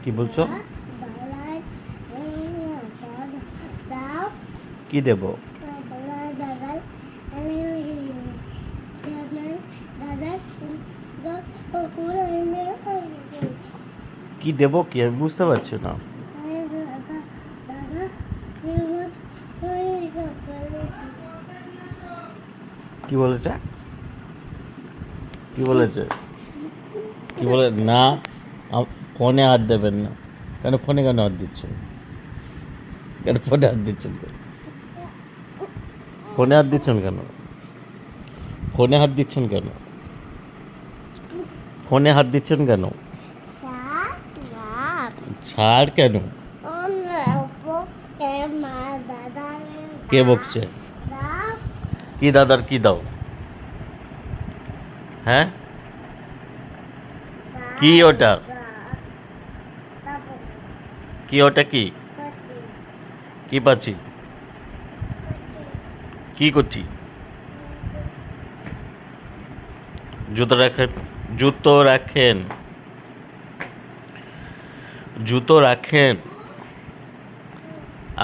কি বলছো? কি দেব? কি দেব কি আমি বুঝতে পারছি না। কি বলেছে? কি বলেছে? কি বলে না? ফোনে হাত দেবেন না। কেন ফোনে কেন হাত দিচ্ছেন? কেন ফোনে হাত দিচ্ছেন কেন? ফোনে হাত দিচ্ছেন কেন? ফোনে হাত দিচ্ছেন কেন? ফোনে হাত দিচ্ছেন কেন? ছাড় কেন? কে বকছে? কি দাদার কি দাও? হ্যাঁ, কি ওটা? কি ওটা? কি কি পাচ্ছি? কি করছি? জুতো রাখেন, জুতো রাখেন, জুতো রাখেন।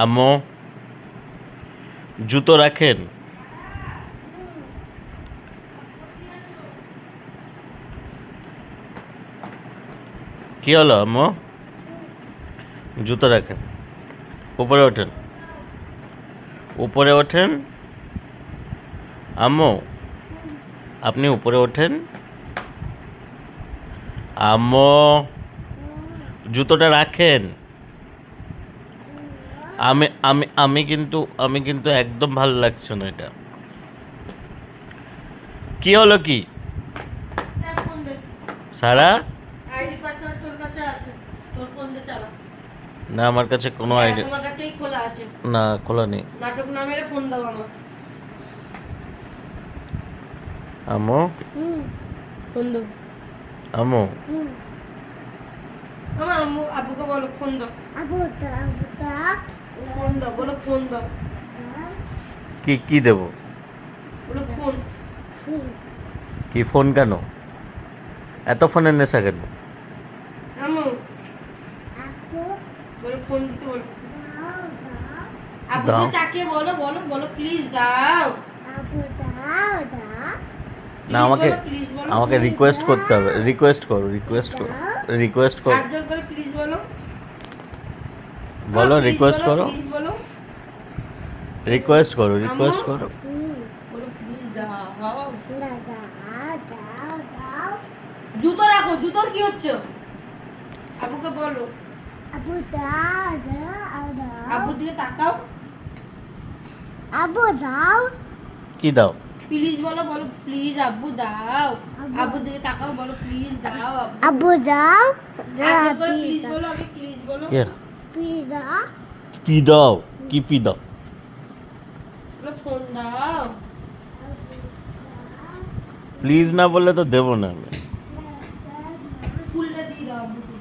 আম্মু, জুতো রাখেন। কি হলো আম্মু? জুতো রাখেন। উপরে ওঠেন, উপরে ওঠেন। আম্মু, আপনি উপরে ওঠেন। আম্মু, জুতোটা রাখেন। আমি কিন্তু একদম ভালো লাগছে না এটা। কি হলো কি? সারা আইডি পাসওয়ার্ড তোর কাছে আছে, তোর ফোন দিয়ে চালা। না, আমার কাছে কোনো আইডি তোমার কাছেই খোলা আছে। না, খোলা নেই। নাটক না মেরে ফোন দাও আমার। আম্মু, ফোন দাও। আম্মু, আমার আম্মু আব্বুকে বলো ফোন দাও। ফোন দাও, বলো ফোন দাও। কি কি দেব? বলো ফোন। কি ফোন কেন? এত ফোনের নেশা কেন? আম্মু বলো ফোন দিতে বলো। আব্বুকে তাকিয়ে বলো, বলো বলো প্লিজ দাও। না, আমাকে রিকোয়েস্ট করতে হবে। রিকোয়েস্ট করো, রিকোয়েস্ট করো। হাত জোর করে প্লিজ বলো। বলো, please রিকোয়েস্ট বলো, করো, please বলো। রিকোয়েস্ট করো, রিকোয়েস্ট আম্মু? করো। বলো প্লিজ দাও। জুতো রাখো, জুতোর কি হচ্ছে? আব্বুকে বলো। আব্বু দিকে তাকাও। কি দাও? প্লিজ বলো, বলো প্লিজ আব্বু দাও। আব্বু দিকে তাকাও, বলো প্লিজ দাও আব্বু। আব্বু দাও আগে করে প্লিজ বলো, আগে প্লিজ বলো। কে? পিজা কি দাও? কি পি দাও? বলো ফোন দাও। প্লিজ না বললে তো দেবো না আমি। ফুলটা দিয়ে দাও আব্বুকে।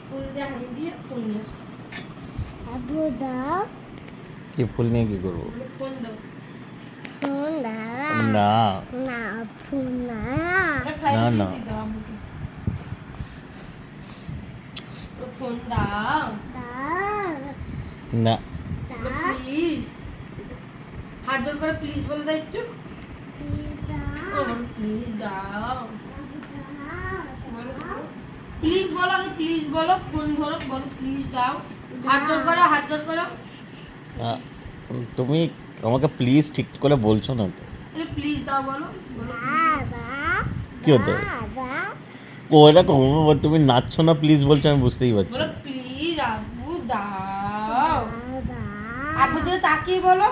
ফুল দিয়ে হানি দিয়ে ফোন নিয়ে এসো। আব্বু দাও কি ফুল নিয়ে কি করবো? বলো ফোন দাও। ফোন দাও না, না ফোন না ফ্লাইট না। দিয়ে দাও আব্বুকে। বলো ফোন দাও। দাও না। দাও প্লিজ হাত জোর করে প্লিজ বলে দাও একটু। পিজা প্লিজ দাও। দাও প্লিজ বলো, আগে প্লিজ বলো। ফোন ধরো, বলো প্লিজ দাও। হাত জোর করো, হাত জোর করো। তুমি আমাকে প্লিজ ঠিক করে বলছো না তো। প্লিজ দাও বলো, বলো কি হতো? দাদা ও এটা কখন তুমি নাচছো না প্লিজ বলছো, আমি বুঝতেই পারছি বলো না। প্লিজ আব্বু দাও। দাদা আব্বু দিকে তাকিয়ে বলো।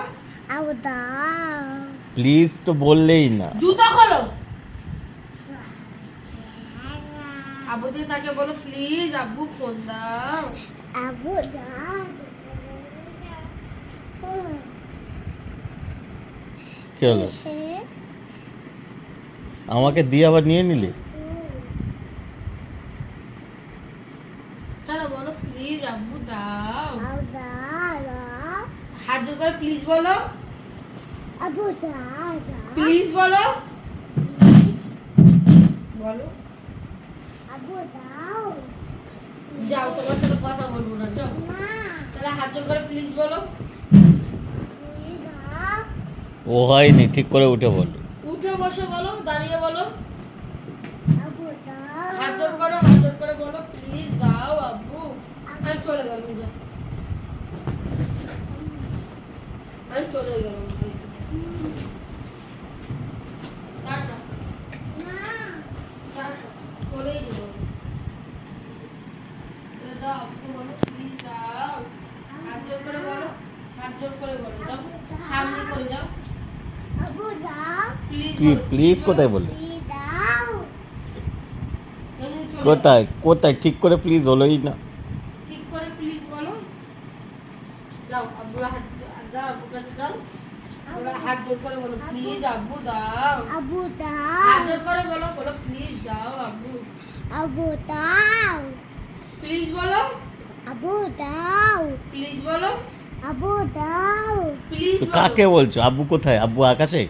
আব্বু দাও প্লিজ তো বললেই না। জুতো খোলো। আব্বু দিকে তাকিয়ে বলো প্লিজ আব্বু ফোন দাও। আব্বু দাও কি হলো? আমাকে দিয়ে আবার নিয়ে নিলি? চলো বলো প্লিজ আব্বু দাও। আব্বু দাও হাত জোর করে প্লিজ বলো। আব্বু দাও প্লিজ বলো, বলো আবু দাও যাও, তোমার সাথে কথা বলবো না, যাও। মা তাহলে হাত জোর করে প্লিজ বলো। প্লিজ দাও ও হয়নি, ঠিক করে উঠে বলো। উঠে বসে বলো, দাঁড়িয়ে বলো, আবু দাও হাত জোর করো, হাত জোর করে বলো প্লিজ দাও আব্বু। আমি চলে গেলাম, যাও। আমি চলে গেলাম, টাটা, মা টাটা, চলেই যাবো। দাও আব্বুকে বলো প্লিজ দাও, হাত জোর করে বলো, হাত জোর করে বলো, যাও সামনে করে যাও, আবু দাও প্লিজ কি প্লিজ কোথায় বললে? প্লিজ দাও কোথায় কোথায় ঠিক করে প্লিজ হলোই না। ঠিক করে প্লিজ বলো। যাও আব্বুর হাত দাও, আব্বুর কাছে যাও, ওরা হাত জোর করে বলো প্লিজ আব্বু দাও, আবু হাত দাও জোর করে বলো, বলো প্লিজ দাও আব্বু, আবু দাও প্লিজ বলো, আবু দাও প্লিজ বলো, আবু দাও প্লিজ তো বলো, কাকে বলছো? আব্বু কোথায়? আব্বু আকাশে?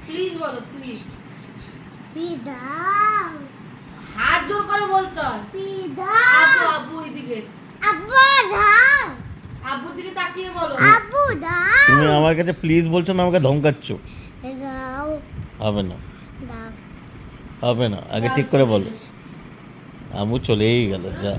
প্লিজ বলো, প্লিজ। প্লিজ দাও হাত জোর করে বলতে হয়। প্লিজ আব্বু দাও আব্বু এদিকে, আবু দাও আব্বুর দিকে তাকিয়ে বলো। আবু দাও তুমি আমার কাছে প্লিজ বলছো না, আমাকে ধমকাচ্ছ? দাও হবে না, দাও হবে না, আগে ঠিক করে বলো। আম্মু চলেই গেল, যা।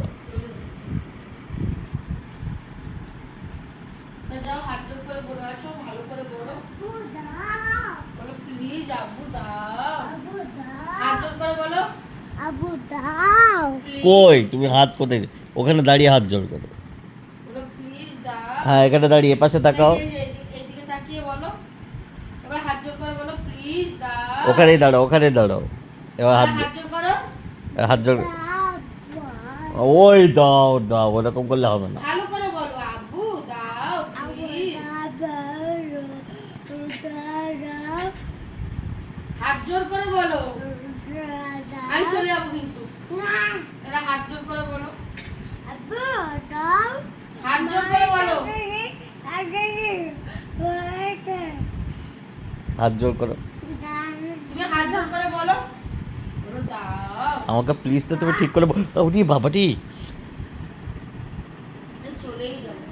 তা যাও হাত জোর করে বলো, আসো ভালো করে বলো, আবু দাও বলো প্লিজ আব্বু দাও, আবু হাত দাও জোর করে বলো আবু দাও please। কই তুমি হাত কোথায়? ওখানে দাঁড়িয়ে হাত জোর করো। বলো প্লিজ দাও। হ্যাঁ, এখানে দাঁড়িয়ে এপাশে তাকাও। এইদিকে তাকিয়ে বলো, এবার হাত জোর করে বলো প্লিজ দাও। ওখানেই দাঁড়াও, ওখানেই দাঁড়াও। এবার এবার হাত হাত জোর করো, হাত জোর। দাও ওই দাও দাও, ওরকম করলে হবে না। ভালো করে বলো আব্বু দাও আবু প্লিজ। দাও হাত জোর করে বলো, আমি চলে দাও যাবো কিন্তু। না এবার হাত জোর করে বলো, আবু দাও হাত জোর করে বলো, হাত জোর করো। তুমি হাত জোর করে বলো, বলো দাও। আমাকে প্লিজ তো তুমি ঠিক করে ওরে বাবাটি। আমি চলেই যাবো।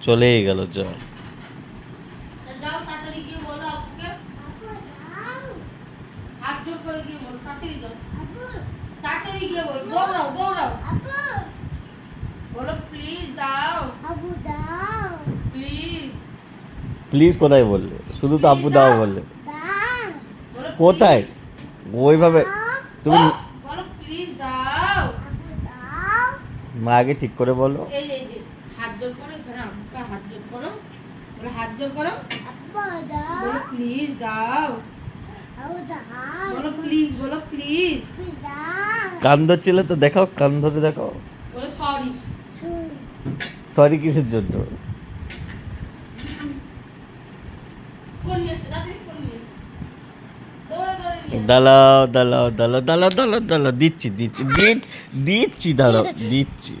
চলেই গেল, যা। তা যাও তাড়াতাড়ি গিয়ে বলো আব্বুকে, হাত জোর করে গিয়ে বলো, তাড়াতাড়ি যাও, তাড়াতাড়ি গিয়ে বলো, দৌড়াও দৌড়াও, বলো প্লিজ দাও, আবু দাও প্লিজ প্লিজ কোথায় বললে? শুধু তো আব্বু দাও বললে। দাও বলো কোথায়? ওইভাবে তুমি বলো প্লিজ দাও। আবু দাও মা আগে ঠিক করে বলো। এই যে হাত জোর করো, এখানে আব্বুকে হাত জোর করো, বলো হাত জোর করো, আবু দাও বলো প্লিজ দাও, আবু দাও বলো প্লিজ, বলো প্লিজ, প্লিজ দাও কান ধরছিলে তো দেখাও, কান ধরে দেখাও। বলো সরি। সরি কিসের জন্য? ফোন নিয়ে এসো, তাড়াতাড়ি ফোন নিয়ে এসো, দৌড়ে দৌড়ে নিয়ে এসো। দাঁড়াও দাঁড়াও দাঁড়াও দাঁড়াও দাঁড়াও দাঁড়াও, দিচ্ছি দিচ্ছি দিচ্ছি, দাঁড়াও দিচ্ছি।